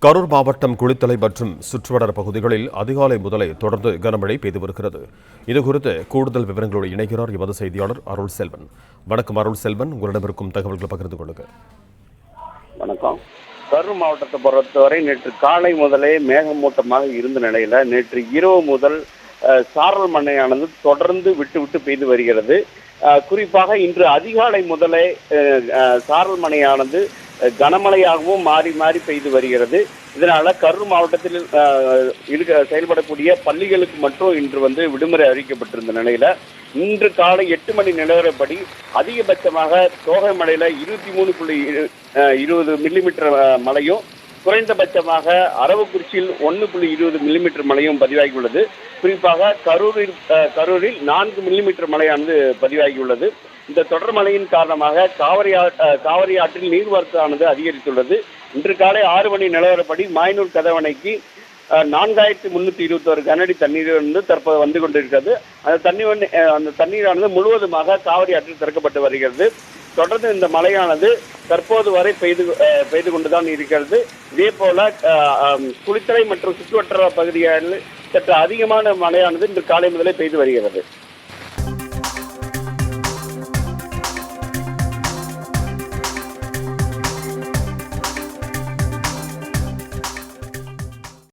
கரூர் மாவட்டம் குளித்தலை மற்றும் சுற்றுவட்டார பகுதிகளில் அதிகாலை முதலே தொடர்ந்து கனமழை பெய்து வருகிறது. இதுகுறித்து கூடுதல் விவரங்களோடு இணைகிறார் எமது செய்தியாளர் அருள் செல்வன். வணக்கம் அருள் செல்வன், உங்களிடம் இருக்கும் தகவல்களை பகிர்ந்து கொள்ளுங்க. வணக்கம். கரூர் மாவட்டத்தை பொறுத்தவரை நேற்று காலை முதலே மேகமூட்டமாக இருந்த நிலையில நேற்று இரவு முதல் சாரல் மழையானது தொடர்ந்து விட்டு பெய்து வருகிறது. குறிப்பாக இன்று அதிகாலை முதலே சாரல் மழையானது கனமழையாகவும் மாறி மாறி பெய்து வருகிறது. இதனால கரூர் மாவட்டத்தில் செயல்படக்கூடிய பள்ளிகளுக்கு மட்டும் இன்று விடுமுறை அறிவிக்கப்பட்டிருந்த நிலையில இன்று காலை 8 மணி நிலவரப்படி அதிகபட்சமாக தோகை மழையில 23.20 மில்லிமீட்டர் மழையும், குறைந்தபட்சமாக அரவக்குறிச்சியில் 1.20 மில்லிமீட்டர் மழையும் பதிவாகியுள்ளது. குறிப்பாக கரூரில் 4 மில்லிமீட்டர் மழையானது பதிவாகியுள்ளது. இந்த தொடர் மழையின் காரணமாக காவிரி ஆற்றில் நீர்வரத்தானது அதிகரித்துள்ளது. இன்று காலை 6 மணி நிலவரப்படி மாயனூர் கதவணைக்கு 4321 கனஅடி தண்ணீர் தற்போது வந்து கொண்டிருக்கிறது. அந்த தண்ணீரானது முழுவதுமாக காவிரி ஆற்றில் திறக்கப்பட்டு வருகிறது. தொடர்ந்து இந்த மழையானது தற்போது வரை பெய்து கொண்டுதான் இருக்கிறது. இதே போல குளித்தலை மற்றும் சுற்றுவட்டார பகுதிகளில் சற்று அதிகமான மழையானது இன்று காலை முதலே பெய்து வருகிறது.